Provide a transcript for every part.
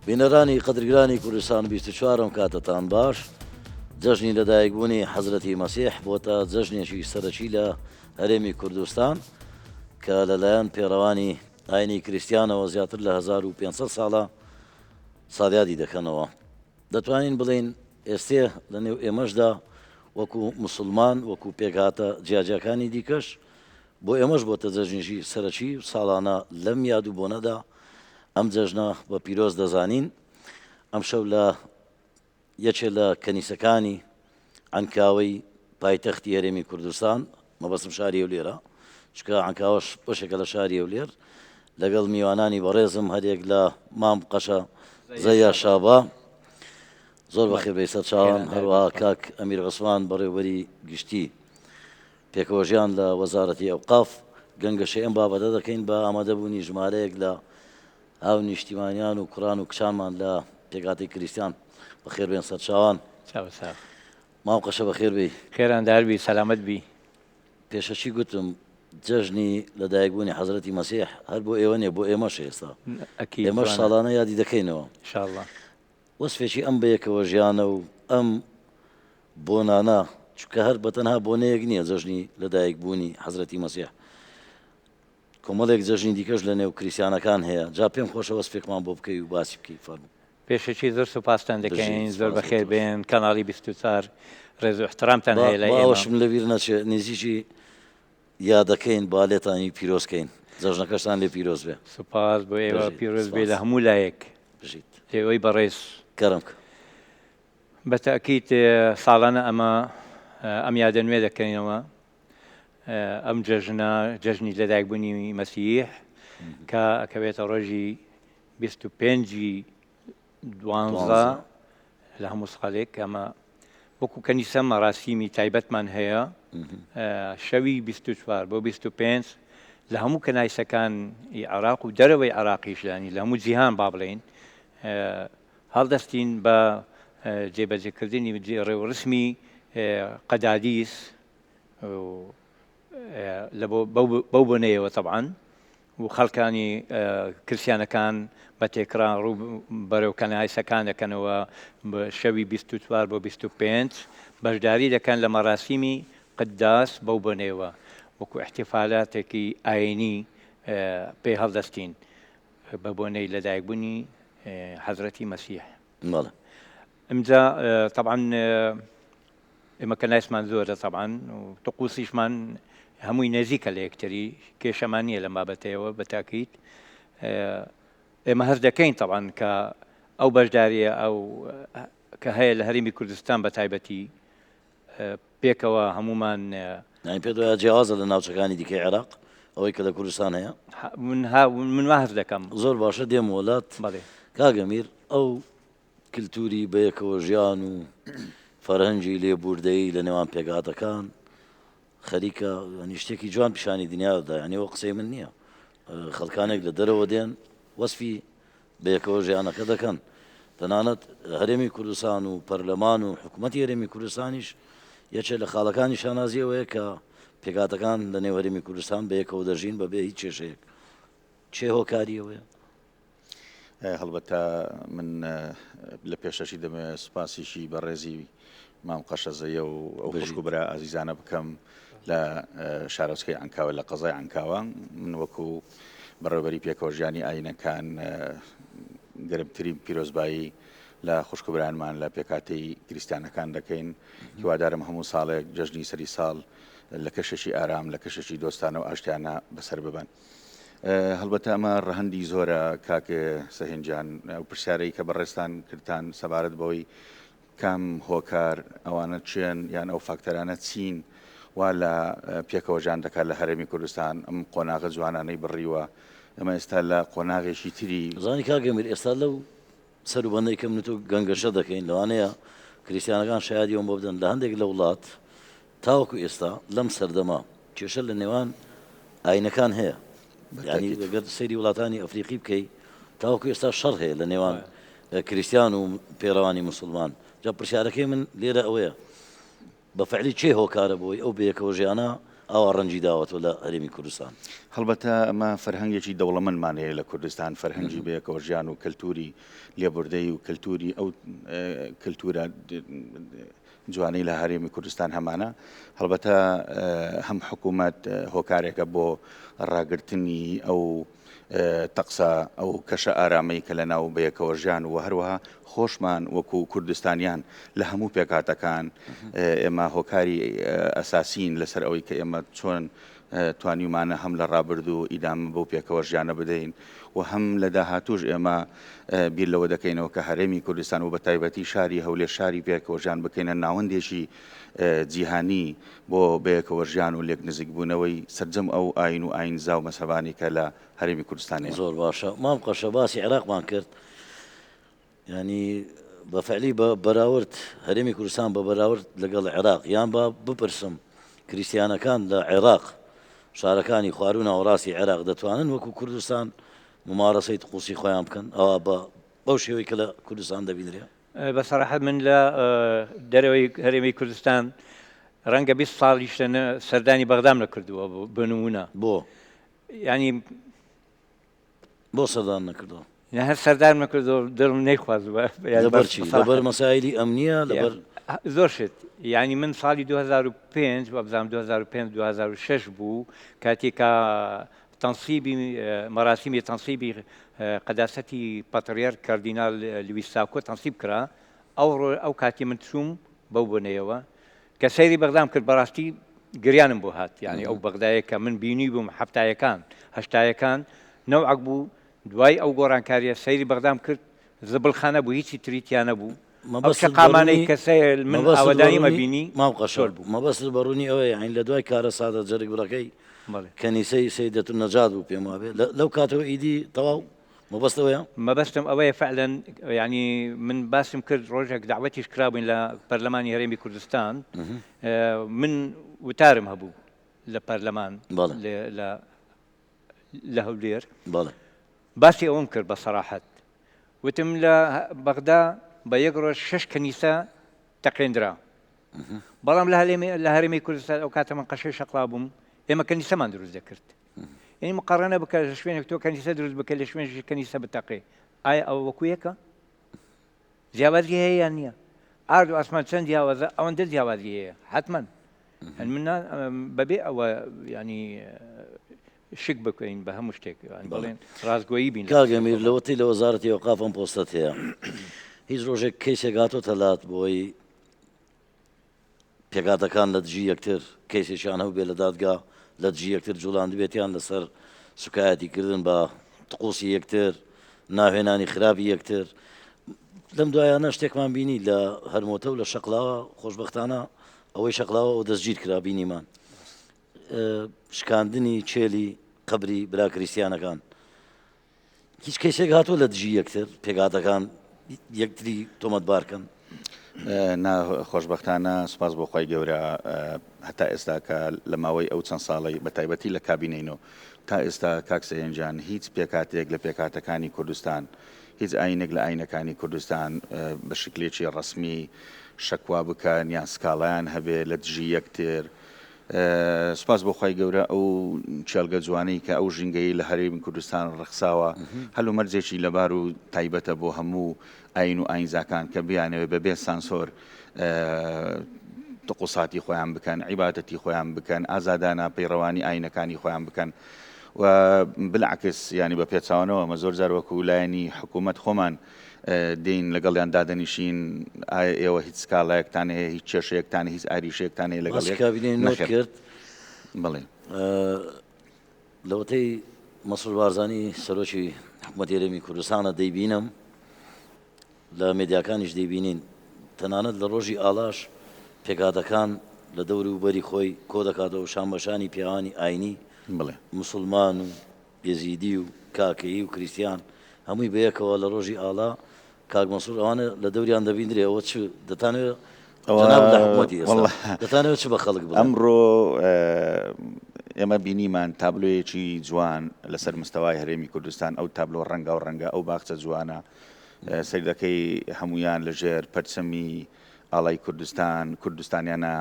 بینەرانی قەدرگرانی کوردستان 24م کاتتان باش. جەژنی لەدایکبوونی حەزرەتی مەسیح بۆتە جەژنێکی سەرەکی لە هەرێمی کوردستان کە لەلایەن پێڕەوانی ئاینی کریسیانەوە زیاتر لە 1500 ساڵە سادیادی دەکەنەوە. دەتوانین بڵین ئێستێ لە نێو ئێمەشدا وەکو مسلمان وەکو پێکهاتە جیاجەکانی دیکەش بۆ ئێمەش بۆتە جەژنێکی سەرەکی ساڵانە لەم یاد و بۆنەدا ئەم جەژنە بە پیرۆز دەزانین. ئەم شەو لە یەکێ لە کەنیسەکانی عنکاوەی پایتەختی هەرێمی کوردستان، مەبەستم شاری هەولێرە چکە عنکاوەش بەشێکە لە شاری هەولێر، لەگەڵ میوانانی بەڕێزم هەرێک لە مام قەشە زەیا شابا زۆر بەخێر بێ سەر چاوان، هەروەها کاک ئەمیر عوسمان بەڕێوەبەری گشتی پێکەوەژیان لە وەزارەتی ئەوقاف گەنگەشەی ئەم بابەتە دەکەین بە ئامادەبوونی ژمارەیەک لە هاو نیشتیمانیان و کوڕان و کچانمان لە پێکاتی کریسیان. بەخێر بێن سەر چاوان. مام قەشە بەخێر بێ. خێرانداربی سەلامەت بی. پێشەچی گوتم جەژنی لەدایکبوونی حەزرەتی مەسیح هەر بۆ ئێوە نێ، بۆ ئێمەش ئێستا ئێمەش ساڵانە یادی دەکەینەوە ئینشاءڵڵا. وەسفێکی ئەم بەیەکەوە ژیانە و ئەم بۆنانە، چونکە هەر بەتەنها بۆنەیەک نییە جەژنی لەدایکبوونی حەزرەتی مەسیح، کۆمەڵێک جەژنی دیکەش لە نێو کریسیانەکان هەیە. جا پێم خۆشە وەسفێکمان بۆ بکەی و باسی بکەی. فەرموو. پێشەچی زۆر سوپاستان دەکەین، زۆر بەخێر بێن. کەناڵی 24 ڕێز و احترامتان هەیە لە ئێمە. باوەشم لەبیر نەچێت نزیکی یادەکەین بالێتانی پیرۆزکەین. جەژنەکەشتان لێ پیرۆز بێ. سوپاس بۆ ئێوە، پیرۆز بێ لە هەموو لایەک بژیت. ئێوەی بەڕێز کەرم کە بەتەکیت ساڵانە ئەم یادە نوێ دەکەینەوە. ئەم جەژنە جەژنی لەدایکبوونی مەسیح کە ئەکەوێتە ڕۆژی 25 دوانزە لە هەموو ساڵێک. ئەمە وەکو کەنیسە مەراسیمی تایبەتمان هەیە. شەوی 24 بۆ 25 لە هەموو کەنایسەکانی عێراق و دەرەوەی عێراقیشدانی لە هەموو جیهان با بڵێن هەڵدەستین بە جێبەجێکردنی ڕێوەڕسمی قەدادیس بەو بۆنەیەوە تەبعاً، و خەڵکانی کریسیانەکان بە تێکران ڕوو بەرەو کەنایسەکان دەکەنەوە شەوی 24 بۆ 25 بەشداری دەکەن لە مەراسیمی قداس بەو بۆنەیەوە وەکو احتیفالاتێکی ئاینی پێ هەڵدەستین بە بۆنەی لەدایکبوونی حەزرەتی مەسیح. ئەمجا طبعاً ئێمە کەنایسمان زۆرە طبعاً و طقوسیشمان هەمووی نێزیکە لە یەکتری، کێشەمان نییە لەم بابەتەیەوە بەتاکید. ئێمە هەست دەکەین طبعاً کە ئەو بەشداریە ئەو کە هەیە لە هەرێمی کوردستان بە تایبەتی پێکەوە هەمومان پێ جیازە لە ناوچەکانی دیکەی عێراق ئەوەی کە لە کوردستان هەیە. من وا هەست دەکەم زۆر باشە دێم وڵات. کاگەمیر ئەو کللتوری بەیەکەوە ژیان و فەرهەنگی لێبوردەی لە نێوان پێکهاتەکان خەریکە شتێکی جوان پیشانی دنیادا، یعنی ئەوە قسەی من نییە. خەڵکانێک لە دەرەوە دێن وەسفی بەیەکەوە ژیانەکە دەکەن. تەنانەت هەرێمی کوردستان و پەرلەمان و حکوومەتی هەرێمی کوردستانیش یەکێک لە خاڵەکانی شانازیەوەیە کە پێکهاتەکان لە نێو هەرێمی کوردستان بەیەکەوە دەژین بەبێ هیچ کێشەیەک. چێ هۆکاریەوەیە؟ هەڵبەتە من لە پێشەشی دەمێ سوپاسیشی بەڕێزی مام قەشە زەیە و ئەو خوشکوبرا ئازیزانە بکەم لە شارۆچکەی عنکاوە لە قەزای عنکاوە. من وەکو بەڕێوەبەری پێکەوەژیانی ئاینەکان گەرمترین پیرۆزبایی لە خوشکوبرانمان لە پێکاتی کریسیانەکان دەکەین. هیوادارم هەموو ساڵێک جەژنی سەری ساڵ لە کەشەشی ئارام لە کەشەشی دۆستانە و ئاشتیانە بەسەر ببن. هەڵبەتە ئەمە ڕەهەندی زۆرە کاکێ سەهێنجان و پرسیارەی کە بەڕێستان کردان سەبارەت بەوەی کام هۆکار ئەوانە چێن یان ئەو فاکتەرانە چین وا لە پێکەوەژان دەکات لە هەرێمی کوردستان. ئەم قۆناغە جوانانەی بڕیوە ئەمە ئێستا لە قۆناغێکی تری زانی کاگەمیر ئێستا لەو سەروبەندەی کە من تۆ گەنگەشە دەکەین لەوانەیە کریسیانەکان شایەدیەوە بۆ بدەن لە هەندێک لە وڵات تاوەکو ئێستا لەم سەردەما کێشە لە نێوان ئاینەکان هەیە. یعنی ئەگەر سەیری وڵاتانی ئەفریقی بکەی تاوەکو ئێستا شەڕ هەیە لە نێوان کریسیان و پێڕەوانی مسلمان. جا پرسیارەکەی من لێرە ئەوەیە بەفعلی چێ هۆکارە بۆی ئەو بەیەکەوە ژیانە ئەوە ڕەنجی داوەتەوە لە هەرێمی کوردستان. هەڵبەتە ئەمە فەرهەنگێکی دەوڵەمەندمانەیە لە کوردستان، فەرهەنگی بەیەکەوە ژیان و کەلتوری لێبوردەی و کەلتوری ئەو کەلتورە جوانەی لە هەرێمی کوردستان هەمانە. هەڵبەتە هەم حکوومەت هۆکارێکە بۆ ڕاگررتنی ئەو تەقسە ئەو کەشە ئارامەی کە لە ناو بەیەکەوە ژیان و هەروەها خۆشمان وەکو کوردستانیان لە هەموو پێکاتەکان ئێمە هۆکاری ئەساسین لەسەر ئەوەی کە ئێمە چۆن توانیمانە هەم لە ڕابرد و ئیدام بەو پێکەوە ژیانە بدەین و هەم لە داهاتوش ئێمە بیر لەوە دەکەینەوە کە هەرێمی کوردستان و بە تایبەتی شاری هەولێر شاری پێکەوە ژیان بکەینە ناوەندێکی جیهانی بۆ بەیەکەوە ژیان و لێک نزیک بوونەوەی سەرجەم ئەو ئاین و ئاینزا و مەسەبانی کە لە هەرێمی کوردستانی. زۆر باشە مام قەشە باسی عێراقمان کرد، ینی بەفعلی بەراورد هەرێمی کوردستان بە بەراورد لەگەڵ عێراق یان بە بپرسم کریسیانەکان لە عێراق شارەکانی خواروون ناوەڕاستی عێراق دەتوانن وەکو کوردستان ممارەسەی طقوسی خۆیان بکەن ئەوە بەو شێوەی کە لە کوردستان دەبینرێ؟ بەسەراحەت من لە دەرەوەی هەرێمی کوردستان ڕەنگە 20 ساڵیش سەردانی بەغدام نەکردووە بنمونە. بۆ ینی بۆ سەردان نەکردەوە؟ هەر سەردار نەکردەوە دڵم نەیخوازوە. لەبەرچی لەبەر مەسایلی ئەمنیە لەبەر زۆر شت. ینی من ساڵی 2005 وەبزانام 2005-2006 بوو کاتێکا تەنسیبی مەراسیمی تەنسیبی قەداسەتی پەتریار کاردینال لویس ساکۆ تەنسیب کرا. ئەو کاتی من چووم بەو بنەیەوە کە سەیری بەغدام کرد بەڕاستی گریانم بۆ هات. ینی ئەو بەغدایە کە من بینی بووم هەفتایەکان هەشتایەکان نەوعک بوو. دوای ئەو گۆڕانکاریە سەیری بەغدام کرد زبڵخانە بوو، هیچی تریتیانە بوو. ئەو شقامانەی کەسە من ئاوەدانیمە بینی مام قەشەر بوو مەبەست بەڕوونی ئەوەیە عین لە دوای کارە سادە جەرگ بڕەکەی کەنیسەی سەیدەتون نەجات بوو پێم وابێ لەو کاتەوە ئیدی تەواو مەبەستەوەیە؟ مەبەستم ئەوەیە فعلەن ینی من باسم کرد ڕۆژێک داوەتیش کرابووین لە پەرلەمانی هەرێمی کوردستان. من وتارم هەبوو لە پەرلەمان لە هەولێر باسی ئەوم کرد بە سەراحەت. وتم لە بەغدا بە یەک ڕۆژ 6 کەنیسە تەقێندرا، بەڵام لە هەرێمی کوردستان ئەو کاتە من قەشەی شەقڵا بووم ئێمە کەنیسەمان دروست دەکرد. یعنی مقارنە بکە لە شوێنێک تۆ کەنیسە دروست بکە لە شوێنێکی کەنیسە بتەقێ، ئایا ئەوە وەکو یەکە؟ جیاوازی هەیە یان نییە؟ ئارد و ئاسمان چەند جیاوازە ئەوەندە جیاوازی هەیە حتمەن. من بەبێ ئەوە ینی شک بکەین بە هەموو شتێک بڵێن ڕازگۆیی بین. کاگەمیر لەوەتی لە وەزارەتی ئەوقاف ئەم پۆستەت هەیە هیچ ڕۆژێک کەیسێک هاتۆتە لات بۆی پێکاتەکان لە دژی یەکتر کەیسێکیان هەبوو بێ لە دادگا لە دژی یەکتر جوڵان دەبێتیان لەسەر سوکایەتیکردن بە طقوسی یەکتر ناهێنانی خراپی یەکتر لەم دوایانە شتێکمان بینی لە هەرمۆتە و لە شەقلاوە خۆشبەختانە ئەوەی شەقلاوە و دەستگیر کرا بینیمان شکاندنی چێلی قبری برا کریسیانەکان. هیچ کەسێک هاتووە لە دژی یەکتر پێکاتەکان یەکتری تۆمەتبارکەن؟ خۆشبەختانە سوپاس بۆ خۆی گەورە هەتا ئێستا کە لە ماوەی ئەو چەند ساڵی بە تایبەتی لە کابینینەوە تا ئێستا کاکسەهێنجان هیچ پێکاتێک لە پێکاتەکانی کوردستان هیچ ئاینێک لە ئاینەکانی کوردستان بە شکلێکی ڕسمی شەکوا بکەن یان سکاڵیان هەبێ لە دژی یەکتر. سپاس بۆ خۆی گەورە ئەو چێلگە جوانەی کە ئەو ژینگەی لە هەرێمی کوردستان ڕەخساوە هەلو مەرجێکی لەبار و تایبەتە بۆ هەموو ئاین و ئاینزاکان کە بیانەوێ بەبێ سانسۆر طقوساتی خۆیان بکەن، عیبادەتی خۆیان بکەن، ئازادانە پەیڕەوانی ئاینەکانی خۆیان بکەن و بالعکس ینی بە پێچاوانەوە ئەمە زۆر جار وەکو لایەنی حکوومەت خۆمان دین لەگەڵیان دادەنیشین ئێوە هیچ سکاڵایەکتان هەیە هیچ کێشەیەکتان هیچ ئاریشەیەکتان هەیە لەگەڵ کرد. بڵێ لەوەتەی مەسعود بارزانی سەرۆکی حکوومەتی هەرێمی کوردستانە دەیبینم لە مێدیاکانیش دەیبینین تەنانەت لە ڕۆژی ئاڵاش پێکاتەکان لە دەور و بەری خۆی کۆ دەکاتەوە شانبەشانی پیاوانی ئاینی بڵێ موسڵمان و یەزیدی و کاکەیی و کریسیان هەمووی بەیەکەوە لە ڕۆژی ئاڵا کاک مەسعود ئەوانە لە دەوریان دەبیندرێ ئەوە چ دەتانوێت دەتانەوێت چ بە خەڵک بڵێن؟ ئەمڕۆ ئێمە بینیمان تابلۆیەکی جوان لەسەر مستەوای هەرێمی کوردستان ئەو تابلۆ ڕەنگە و ڕەنگە ئەو باخچە جوانە سەیدەکەی هەمویان لەژێر پەرچەمی ئاڵای کوردستانیانە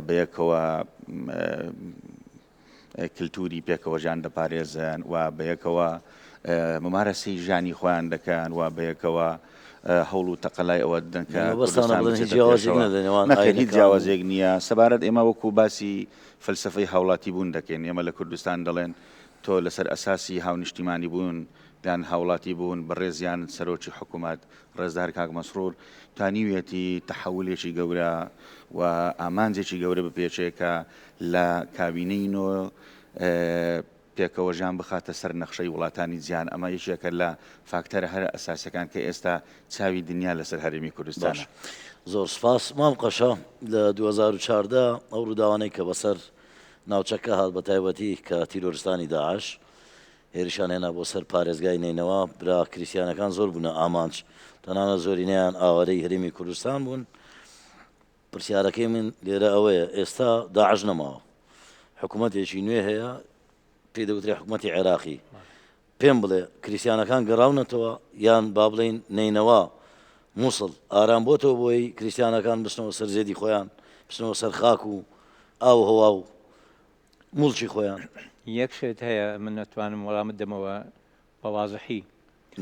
بەیەکەوە کللتوری پێکەوەژان دەپارێزن و بەیەکەوە ممارەسی ژانی خۆیان دەکەن و بەیەکەوە هەوڵ و تەقەلای ئەوە دەن کە هیچ جیاوازێک نییە. سەبارەت ئێمە وەکو باسی فەلسفەی هاوڵاتی بوون دەکەین. ئێمە لە کوردستان دەڵێن تۆ لەسەر ئەساسی هاونیشتیمانی بوون یان هاوڵاتی بوون بەڕێزیان سەرۆکی حکوومەت ڕێزدار کاک مەسرور توانیوێتی تەحولێکی گەورە و ئامانجێکی گەورە بپێچێکە لە کابینەی نۆ پێکەوەژان بخاتە سەر نەخشەی وڵاتانی جیان. ئەمە یەکێکە لە فاکتەرە هەر ئەساسەکان کە ئێستا چاوی دنیا لەسەر هەرێمی کوردستانە. زۆر سپاس مام قەشە لە 2014 ئەو ڕووداوانەی کە بەسەر ناوچەکە هات بە تایبەتی کە تیرۆریستانی داعش هێرشان هێنا بۆ سەر پارێزگای نینەوە برا کریسیانەکان زۆر بوونە ئامانج تەنانە زۆرینەیان ئاوارەی هەرێمی کوردستان بوون. پرسیارەکەی من لێرە ئەوەیە ئێستا داعش نەماوە حکوومەتێکی نوێ هەیە پێی دەوترێ حکوومەتی عێراقی پێم بڵێ کریسیانەکان گەڕاونەتەوە یان با بڵین نینەوە مووسڵ ئارام بۆتەوە بۆی کریسیانەکان بچنەوە سەر زێدی خۆیان بچنەوە سەر خاک و ئاو هەوا و موڵکی خۆیان. یەک شێت هەیە من نەتوانم وەڵامت دەمەوە بەوازحی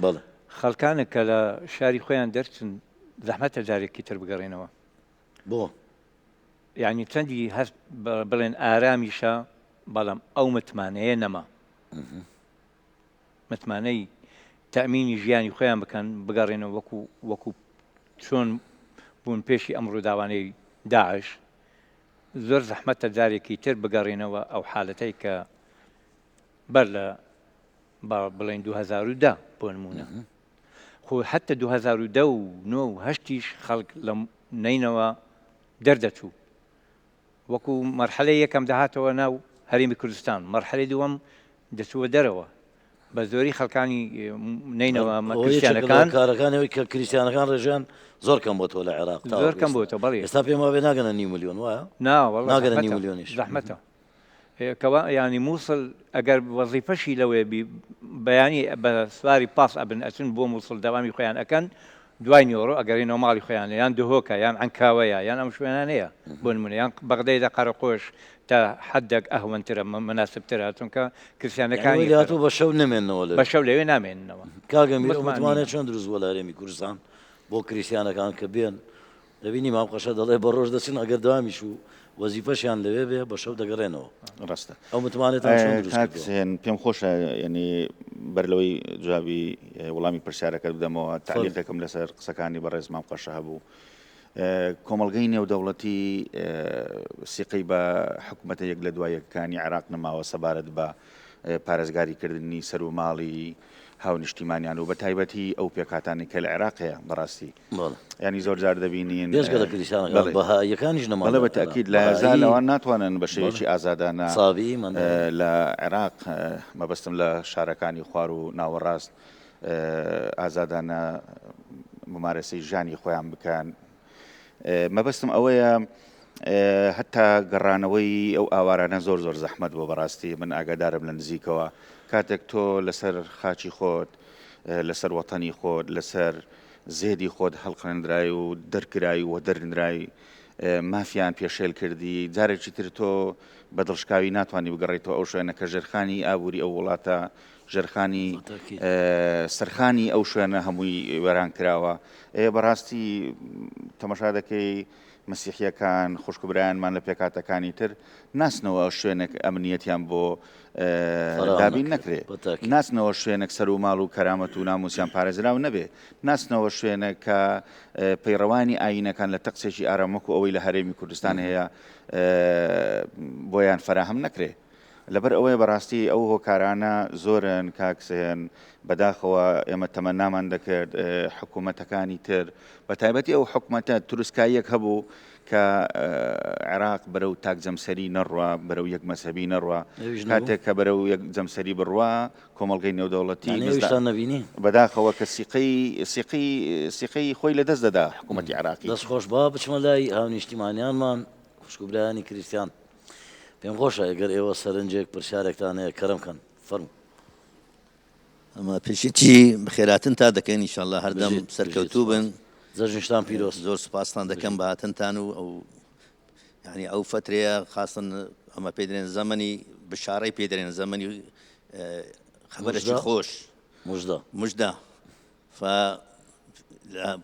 بەڵێ خەڵکانێک کە لە شاری خۆیان دەرچن زەحمەتە جارێکی تر بگەڕێنەوە بۆ یعنی چەندی هەست بڵێن ئارامیشە بەڵام ئەو متمانەیە نەما متمانەی تەمینی ژیانی خۆیان بکەن بگەڕێنەوە وەکو چۆن بوون پێشی ئەم ڕووداوانەی داعش زۆر زەحمەتە جارێکی تر بگەڕێنەوە ئەو حالەتەی کە بەر لە بڵێن 2010 بۆ نمونە خۆ حتى 2010 و 9 و 8 خەڵک لە نینەوە دەردەچوو وەکو مەرحەلەی یەکەم داهاتەوە ناو هەرێمی کوردستان مەرحەلەی دووەم دەچووە دەرەوە بە زۆری خەڵکانی نینەوە کریسیانەکان کارەکانەوەی کە کریسیانەکان ڕێژیان زۆر کەم بۆتەوە لە عێراق زۆر کەم بۆتەوە بەڵێ ئێستا پێم وابێ ناگەنە 9 ملیۆن وایە ناگەنە 9 ملیۆنیش زەحمەتە کەوا ینی مووسڵ ئەگەر وەزیفەشی لەوێ بەیانی بە سواری پاس ئەبن ئەچن بۆ مووسڵ دەوامی خۆیان ئەکەن دوای نیۆڕۆ ئەگەرینەوە ماڵی خۆیان یان دهۆکە یان عنکاوەیە یان ئەم شوێنانەیە بۆ نمونە یان بەغدەیدا قەرەقۆش تا حدێک ئەهوەنترە مناسبترە چونکە کریسیانەکانی هاتوو بە شەو نمێنەوە بە شەو لەوێ نامێننەوە کاگەمانێت چۆن دروست بووە لە هەرێمی کوردستان بۆ کریسیانەکان کە بێن دەبینی مام قەشە دەڵێ بە ڕۆژ دەچن ئەگەر داوامیش و وەزیفەشیان لەوێ بێ بە شەو دەگەڕێنەوە ڕاستە ئەو متمانێتان چۆن دروست پێم خۆشە ینی بەرلەوەی جوابی وەڵامی پرسیارەکە بدەمەوە تعلیقێکم لەسەر قسەکانی بەڕێز مام قەشە هەبوو. کۆمەڵگەی نێودەوڵەتی سیقەی بە حکوومەتە یەک لە دوایەکانی عێراق نەماوە سەبارەت بە پارێزگاریکردنی سەر و ماڵی هاونیشتیمانیان و بە تایبەتی ئەو پێکاتانی کە لە عێراقەیە بەڕاستی ینی زۆر جار دەبینین دێشگە کریسیانەکان بەهاییەکانیش نەماڵە بە تاکید لە زانەوە ناتوانن بە شێوەیەکی ئازادانە ساوی لە عێراق مەبەستم لە شارەکانی خوار و ناوەڕاست ئازادانە ممارەسەی ژانی خۆیان بکەن. مەبەستم ئەوەیە هەتا گەڕانەوەی ئەو ئاوارانە زۆر زۆر زەحمەت بۆ بەڕاستی من ئاگادارم لە نزیکەوە کاتێک تۆ لەسەر خاچی خۆت لەسەر وەتەنی خۆت لەسەر زێدی خۆت هەڵقێنرای و دەرکرای و دەرنرای مافیان پێشێل کردی جارێکی تر تۆ بە دڵشکاوی ناتوانانی بگەڕێتەوە ئەو شوێنە کە ژێرخانی ئابووری ئەو وڵاتە ژێرخانی سەرخانی ئەو شوێنە هەمووی وەران کراوە. بەڕاستی تەماشا دەکەی مەسیحیەکان خوشکبرایانمان لە پێکاتەکانی تر ناسنەوە شوێنێک ئەمنیەتیان بۆ دابین نەکرێت ناسنەوە شوێنێک سەر و ماڵ و کەرامەت و ناموسیان پارێزراو نەبێ ناسنەوە شوێنێک کە پەیڕەوانی ئاینەکان لە تەقسێکی ئارامەک و ئەوەی لە هەرێمی کوردستان هەیە بۆیان فراهم نەکرێت. لەبەر ئەوەیە بەڕاستی ئەو هۆکارانە زۆرن کاکسێن بەداخەوە ئێمە تەمەنامان دەکرد حکوومەتەکانی تر بە تایبەتی ئەو حکوومەتە تروسکاییەک هەبوو کە عێراق بەرەو تاک جەمسەری نەڕوا بەرەو یەک مەسەبی نەڕوا کاتێک کە بەرەو یەک جەمسەری بڕوا کۆمەڵگەی نێودەوڵەتی نەبینی بەداخەوە کە سیقەی خۆی لەدەست دەدا حکوومەتی عێراقی. دەستخۆش با بچمە لای هاونیشتیمانیانمان خوشکبرایانی کریسیان پێم خۆشە ئەگەر ئێوە سەرنجێک پرسیارێکتان هەیە کەرەمکەن فەرموو. ئەمە پێشێتی بخێراتن تا دەکەین ئینشاءالله هەردەم سەرکەوتوو بن جەژنیشتان پیرۆست. زۆر سوپاسان دەکەم بە هاتنتان و ئەو ینی ئەو فترەیە خاستن ئەمە پێدرێن زەمەنی بشارەی پێدرێن زەمەنی خەبەرێکی خۆش مژدە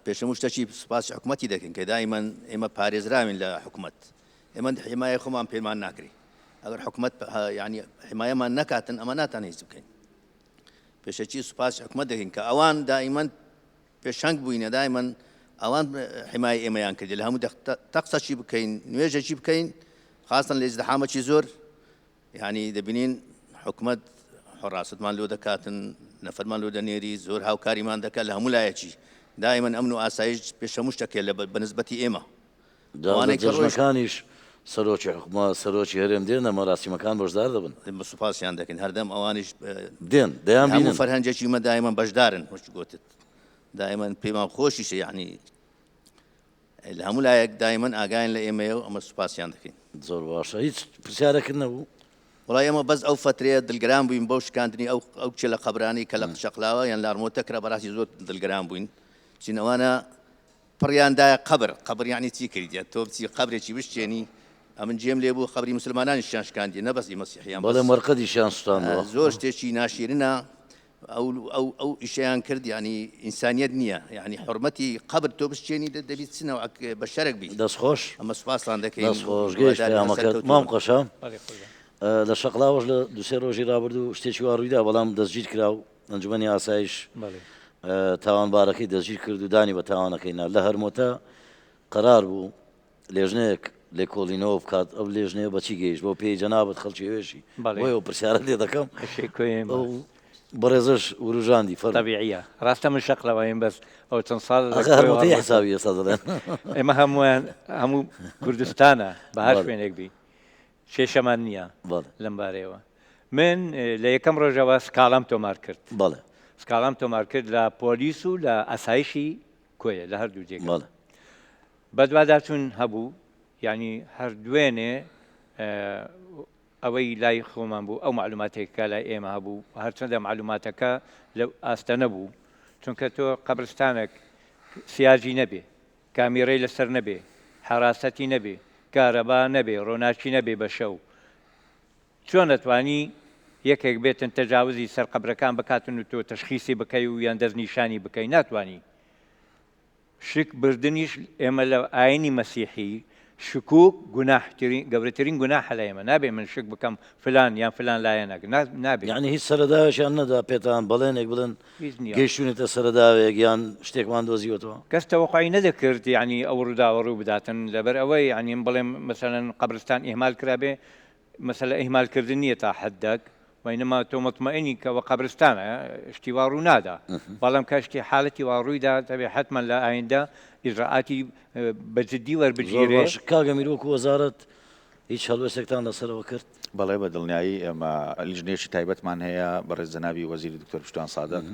پێشەمو شتێکی سوپاسی حکوومەتی دەکەین کە دایمەن ئێمە پارێزراوین لە حکوومەت ئێمە حمایە خۆمان پێمان ناکری ئەگەر حکوومەت ینی حمایەمان نەکاتن ئەمە ناتان هیچ بکەین پێشەکی سوپاسی حکوومەت دەکەین کە ئەوان دائیمەن پێشنگ بووینە دایمەن ئەوان حمای ئێمەیان کردی لە هەموو تەقسەکی بکەین نوێژێکی بکەین خاستن لە ئیزدحامەکی زۆر ینی دەبینین حکوومەت حڕاستمان لۆ دەکاتن نەفەرمان لۆ دەنێری زۆر هاوکاریمان دەکات لە هەموو لایەکی دائیمەن ئەمن و ئاسایش پێشەمو شتێکێ لە بەنسبەتی ئێمە جەژنەکانیش سەرۆکی حکوومەت سەرۆکی هەرێم دێنە مەراسیمەکان بەشدار دەبن بە سوپاسیان دەکەین هەردەم ئەوانیش دێن دەیان بینن فەرهەنجێکی مە دائیمەن بەشدارن وەش گوتت دائیمەن پێمان خۆشیشە یعنی لە هەموو لایەک دائیمەن ئاگاین لە ئێمەیە و ئەمە سوپاسیان دەکەین زۆر باشە هیچ پرسیارەکرد نەبوو وڵای ئەمە بەس ئەو فترەیە دڵگران بووین بەو شکاندنی ئەو کچە لە قەبرانی کە لە شەقلاوە یان لە ئارمۆتەکرا بەڕاستی زۆر دڵگران بووین چینەوانە پڕیاندایە قەبر یعنی چی کردیە تۆ بچی قەبرێکی بشتێنی ئەمن جێم لێ بوو قەبری مسلمانانی شیان شکاندی نەبەستی مەسیحیان بەڵێ مەرقەدیشیان سوتاندەوە زۆر شتێکی ناشیرنە ئەو ئیشیان کرد ینی ئینسانیت نییە ینی حرمەتی قەبر تۆ بشتێنی دەبیت چنەوە بە شەرک بی دەستخۆش ئەمە سوپاسان دەکەین دەستخۆش گەیشت مام قەشە لە شەقلاوەش لە دوسێ ڕۆژی ڕابردوو شتێکی وا ڕوویدا بەڵام دەستگیر کرا و ئەنجومەنی ئاسایش تاوانبارەکەی دەستگیر کرد و دانی بە تاوانەکەینا لە هەرمۆتە قەرار بوو لێژنەیەک لێ کۆڵینەوە بکات ئەو لێژنەیە بەچی گەیشت بۆ پێی جەنابەت خەڵکی وێشی بۆیە پرسیارە لێ دەکەم بەڕێزش وروژاندی طبیعیە ڕاستە من شەقلەوەیم بەس ئەو چەند ساڵ هەرمۆتەی حساوی ئێستا دەڵێن ئێمە هەموو کوردستانە بەهار شوێنێک بی شێشەمان نییە لەم بارەیەوە من لە یەکەم ڕۆژەوە سکاڵام تۆمار کرد بەڵێ سکاڵام تۆمار کرد لە پۆلیس و لە ئاسایشی کۆیە لە هەردوو جێگە بەدواداچوون هەبوو ینی هەردوێنێ ئەوەی لای خۆمان بوو ئەو معلوماتێکەکە لای ئێمە هەبوو هەرچەندە معلوماتەکە لە ئاستە نەبوو چونکە تۆ قەبرستانێک سیاجی نەبێ کامیرەی لەسەر نەبێ حراسەتی نەبێ کارەبا نەبێ ڕۆناچی نەبێ بە شەو چۆن دەتوانی یەکێک بێتن تەجاوزی سەر قەبرەکان بکاتن و تۆ تەشخیصی بکەی و یان دەستنیشانی بکەی ناتوانی شک بردنیش ئێمە لە ئاینی مەسیحی شکوک گوناحترین گەورەترین گوناحە لە ئێمە نابێ من شک بکەم فلان یان فلان لایەنەک نابێت یعنی هیچ سەرەداوێکیان نەدا پێتان بەڵێنێک بڵێن گەیشتونێتە سەرەداوێک یان شتێکمان دۆزیوەتەوە کەس تەوەقعی نەدەکرد یعنی ئەو ڕووداوە ڕوو بداتن لەبەر ئەوەی ینی بڵێم مەسەلەن قەبرستان ئیهمال کرابێ مەسەلە ئیهمالکردن نییە تا حەدەک وینما تۆ مطمئنی کەەوە قەبرستانە شتی وا ڕوو نادا بەڵام کەشتی حالەتی وا ڕوویدا تەبێ حتمما لە ئایندا ئیجراعاتی بەجددی وەربگیرێ کاگە میرۆک وەزارەت هیچ هەڵوێستێکتان لەسەرەوە کرد بەڵێ بە دڵنیایی ئێمە لیژنێکی تایبەتمان هەیە بەڕێز جەنابی وەزیری دکتۆر پشتیوان سادق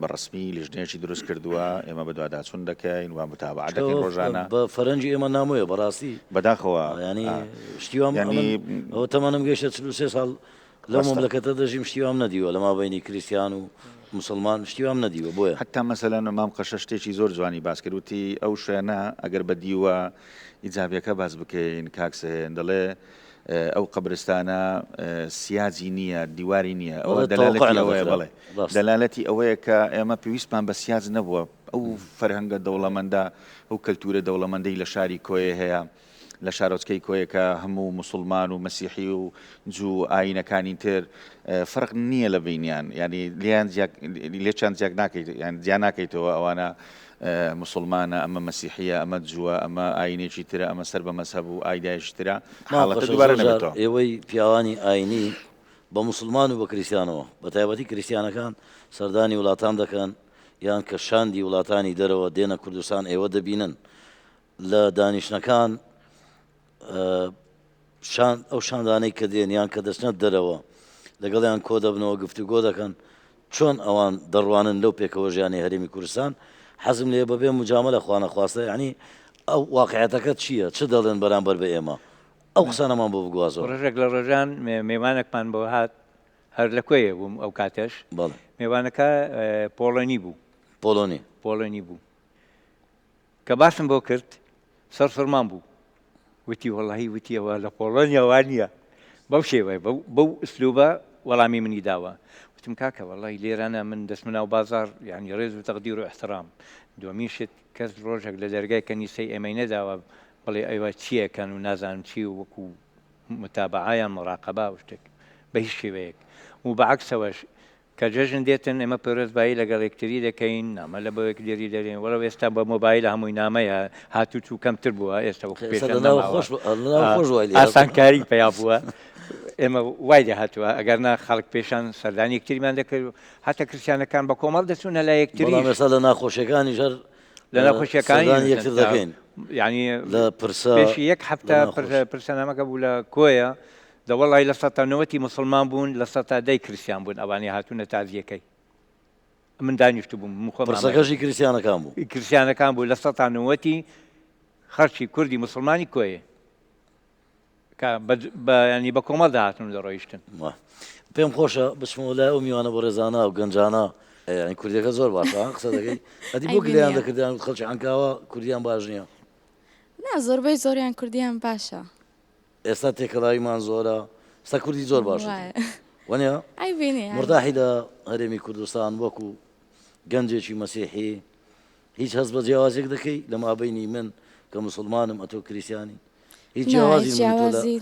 بەڕسمی لیژنێکی دروست کردووە ئێمە بە دوواداچوون دەکەین و متابعە دەکەین ڕۆژانە بە فەرەنجی ئێمە نامۆیە بەڕاستی بەداخەوە ینی شتیوام ئەوە تەمانم گەیشتە 43 ساڵ لەو مەملەکەتە دەژیم شتیوام نەدیوە لە مابینی کریستیان و مسلمان شتیوام نەدیوە بۆیە حتا مەسەلەن مام قەشە شتێکی زۆر جوانی باس کردوتی ئەو شوێنە ئەگەر بەدیوە ئیجابیەکە باز بکەین کاکسێن دەڵێ ئەو قەبرستانە سیاجی نییە دیواری نییە ئەوە دەلالەتی بڵێ دەلالەتی ئەوەیە کە ئێمە پێویستمان بە سیاج نەبووە ئەو فەرهەنگە دەوڵەمەندە ئەو کەلتورە دەوڵەمەندەی لە شاری کۆیە هەیە لە شارۆچکەی کۆیەکە هەموو مسلمان و مەسیحی و جوو ئاینەکانی تر فەرق نییە لە بینیان ینی لێ چەند جیاک ناکەیت یان جیا ناکەیتەوە ئەوانە مسلمانە ئەمە مەسیحیە ئەمە جووە ئەمە ئاینێکی ترە ئەمە سەر بە مەسەب و ئایدایشی ترە حاڵەتە دووبارە نەبێتەوە ئێوەی پیاوانی ئاینی بە مسلمان و بە کریسیانەوە بە تایبەتی کریسیانەکان سەردانی وڵاتان دەکەن یان کە شاندی وڵاتانی دەرەوە دێنە کوردستان ئێوە دەبینن لە دانیشتەکان ئەو شاندانەی کە دێن یان کە دەچنە دەرەوە لەگەڵیان کۆ دەبنەوە گفتوگۆ دەکەن چۆن ئەوان دەڕوانن لەو پێکەوە ژیانی هەرێمی کوردستان حەزم لێ بەبێ مجاملە خوانە خواستە یعنی ئەو واقعەتەکە چییە چ دەڵێن بەرامبەر بە ئێمە ئەو قسانەمان بۆ بگوازەوە ڕژێک لە ڕۆژان میوانێکمان بۆ هات هەر لە کوێیە بووم ئەو کاتەش میوانەکە پۆڵۆنی بوو پۆلۆنی بوو کە باسم بۆ کرد سەرسڕمان بوو وتی وەڵاهی وتیەوە لە پۆڵۆنیا وان نییە بەو شێوەیە بەو ئسلوبە وەڵامی منی داوە وتم کاکە وەڵی لێرانە من دەستمە ناو بازار یعنی ڕێز و تەقدیر و احترام دووەمین شت کەس ڕۆژێک لە دەرگای کەنیسەی ئێمەی نەداوە بڵێ ئەوە چیەکەن و نازانم چی و وەکو متابعایان مڕاقەبا و شتێک بە هیچ شێوەیەک و بەعکسەوەش کە جەژن دێتن ئێمە پەرۆزبایی لەگەڵ یەکتری دەکەین نامە لە بۆ یەکلێری دەرێن وەڵە ئێستا بە مۆبایل هەمووی نامەیە هاتووت و کەمتر بووە ئێستا ئاسانکاری پیا بووە ئێمە وای دەهاتووە ئەگەر نا خەڵک پێشان سەردانی یەکتریمان دەکرد هاتە کریسیانەکان بە کۆمەڵ دەچوونە لای یەکتری ێستا لە ناخۆشیەکانی ژەر لە ناخۆشیەکانی یەکتر دەکەین ینی لە پرسە پێشی یەک هەفتە پرسەنامەکە بوو لە کۆیە دەوەڵی لە 1990 مسلمان بوون لە 10 کریسیان بوون ئەوانی هاتوونە تازیەکەی من دانیشت بووم پرسەکەشی کریسیانەکان بوو کریسیانەکان بوو لە 1990 خەرچی کوردی مسلمانی کۆیە ینی بە کۆمەڵ داهاتون لە ڕۆیشتن پێم خۆشە بچمەوە لای ئەو میوانە بۆ ڕێزانە و گەنجانە ینی کوردیەکە زۆر باشە قسە دەکەی ئەدی بۆ گلیان دەکردیان خەڵکی عنکاوە کوردیان باش نییە نا زۆربەی زۆریان کوردیان باشە ئێستا تێکەڵاویمان زۆرە ستا کوردی زۆر باشە وەنیا مرداحی لە هەرێمی کوردستان وەکو گەنجێکی مەسیحی هیچ هەست بە جیاوازێک دەکەی لە مابەینی من کە مسلمانم ئەتۆ کریسیانی هیچ جیاوازی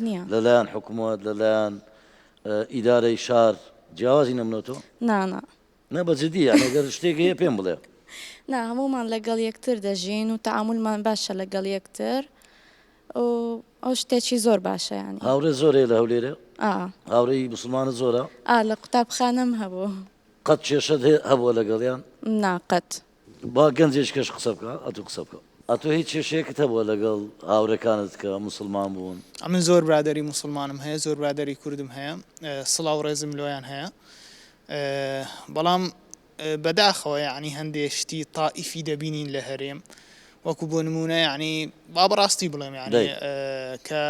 نییە لەلایەن حکوومەت لەلایەن ئیدارەی شار جیاوازی نەمنەوە نانا نە بەجددی ئەگەر شتێک هەیە پێم بڵێ نا هەمومان لەگەڵ یەکتر دەژین و تەعاملمان باشە لەگەڵ یەکتر ئەو شتێکی زۆر باشە ینی هاوڕێ زۆرێ لە هەولێرە هاوڕێی مسلمانە زۆرە لە قوتابخانەم هەبوو قەت کێشەت هەبووە لەگەڵیان ناقەت با گەنجێک کەش قسە بکە ئەتو قسە بکە ئەتۆ هیچ کێشەیەکت هەبووە لەگەڵ هاوڕێکانت کە مسلمان بوون من زۆر برادری مسلمانم هەیە زۆر برادری کوردم هەیە سڵاو ڕێزم لۆیان هەیە بەڵام بەداخەوە یعنی هەندێک شتی تائیفی دەبینین لە هەرێم وەکو بۆ نمونە یعنی با بەڕاستی بڵێم یعنی کە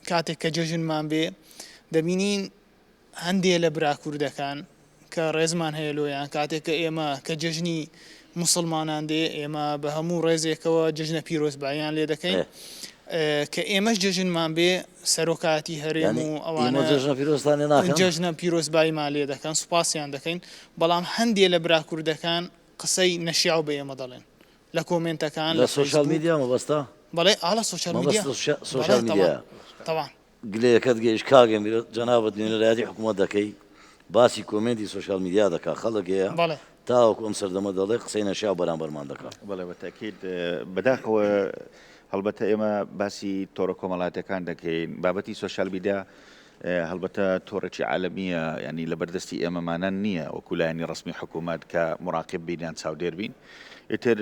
کاتێک کە جەژنمان بێ دەبینین هەندێ لە برا کوردەکان کە ڕێزمان هەیە لۆیان کاتێک کە ئێمە کە جەژنی مسلمانان دێ ئێمە بە هەموو ڕێزێکەوە جژنە پیرۆزباییان لێ دەکەین کە ئێمەش جەژنمان بێ سەرۆکاتی هەرێم و ئەوانە جەژنە پیرۆزباییمان لێ دەکەن سوپاسیان دەکەین بەڵام هەندێ لە برا کوردەکان قسەی نەشیاو بە ئێمە دەڵێن لە کۆمنتەکان لە سوشال میدیا مەبەستا بەڵێ ئاڵە سوشال میدیا طبعا گلەکەت گەیشت کاگەم جەنابەت نوێنەرایەتی حکوومەت دەکەی باسی کۆمنتی سوشال میدیا دەکا خەڵکەیە تاوەکو ئەم سەردەمە دەڵێ قسەی نەشیاو بەرامبەرمان دەکات بەڵێ بەتەکید بەداخەوە هەڵبەتە ئێمە باسی تۆڕە کۆمەڵاتەکان دەکەین بابەتی سوشال میدیا هەڵبەتە تۆڕێکی عالەمیە ینی لە بەردەستی ئێمەمانە نییە وەکولایانی ڕسمی حکوومەت کە مراقب بینیان چاودێر بین ئیتر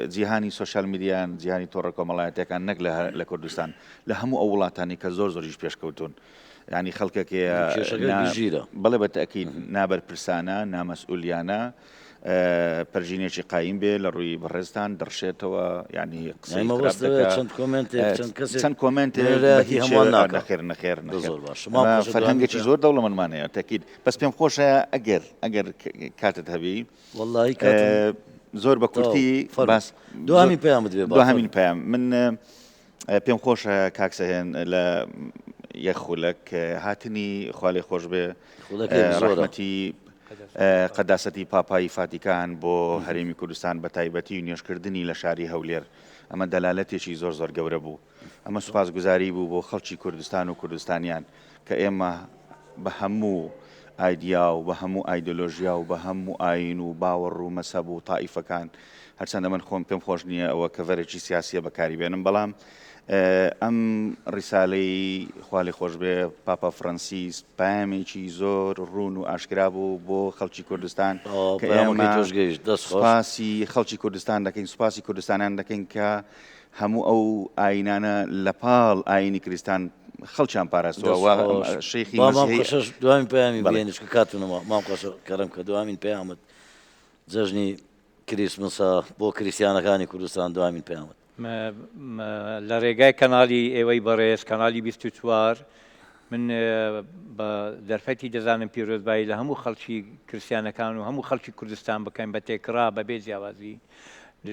جیهانی سوشال میدیان جیهانی تۆڕە کۆمەڵایەتەکان نەک لە کوردستان لە هەموو ئەو وڵاتانی کە زۆر زۆریش پێشکەوتون ینی خەڵکێکەیە بەڵێ بەتەکید نابەرپرسانە نامەسئولیانە پەرژینێکی قایم بێ لە ڕووی بەڕێزتان دەڕشێتەوە ینی چەند کۆمنت هەمووان ناخێر نەخێر فەرهەنگێکی زۆر دەوڵەمەندمانەیە تەکید بەس پێم خۆشە ئەگەر کاتت هەبی زۆر بە کورتی دوامین پەیامت بێ دوهامین پەیام من پێم خۆشە کاکسەهێن لە یەخولەک هاتنی خاڵی خۆش بێ ڕەحمەتی قەداسەتی پاپایی فاتیکان بۆ هەرێمی کوردستان بە تایبەتی و نوێژکردنی لە شاری هەولێر ئەمە دەلالەتێکی زۆر زۆر گەورە بوو ئەمە سوپاسگوزاری بوو بۆ خەڵکی کوردستان و کوردستانیان کە ئێمە بە هەموو ئایدیا و بە هەموو ئایدۆلۆژیا و بە هەموو ئاین و باوەڕ و مەسەب و تائیفەکان هەرچەندە من خۆم پێم خۆش نییە ئەوە کە ڤەرێکی سیاسیە بەکاری بێنم بەڵام ئەم ڕیسالەی خوالی خۆش بێ پاپا فرانسیس پامێکی زۆر ڕوون و ئاشکرا بوو بۆ خەڵکی کوردستان کە ئێمە سوپاسی خەڵکی کوردستان دەکەین سوپاسی کوردستانیان دەکەین کە هەموو ئەو ئاینانە لە پاڵ ئاینی کوردستان خەڵکیان پاراستەوە شەیخی دوامین پەیامی بێنش کە کاتونەوە مام قەشە کەرەم کە دوامین پەیامت جەژنی کریسمسە بۆ کریسیانەکانی کوردستان دوامین پەیامت لە ڕێگای کەناڵی ئێوەی بەڕێز کەناڵی 24 من بە دەرفەتی دەزانم پیرۆزبایی لە هەموو خەڵکی کریسیانەکان و هەموو خەڵکی کوردستان بکەین بە تێکرا بەبێ جیاوازی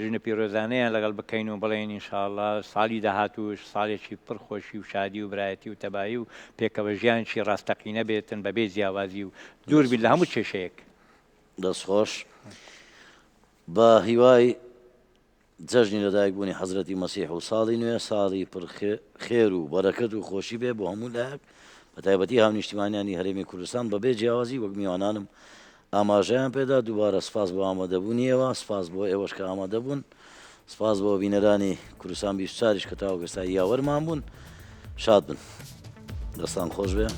ژنە پیرۆزانەیان لەگەڵ بکەین و بڵێن ئینشاءڵڵا ساڵی داهاتوش ساڵێکی پڕخۆشی و شادی و برایەتی و تەبایی و پێکەوە ژیانشی ڕاستەقینە بێتن بەبێ جیاوازی و دوور بین لە هەموو کێشەیەک. دەستخۆش بە هیوای جەژنی لەدایکبوونی حەزرەتی مەسیح و ساڵی نوێ ساڵی پڕ خێر و بەرەکەت و خۆشی بێ بۆ هەموو لایەک بە تایبەتی هاونیشتیمانیانی هەرێمی کوردستان بەبێ جیاوازی وەک میوانانم ئاماژەیان پێدا دووبارە سپاس بۆ ئامادەبوونیەوە سپاس بۆ ئێوەش کە ئامادەبوون سپاس بۆ بینەرانی کوردستان 24ش کە تاوەگەستا یاوەرمان بوون شاد بن دەستان خۆش بێ.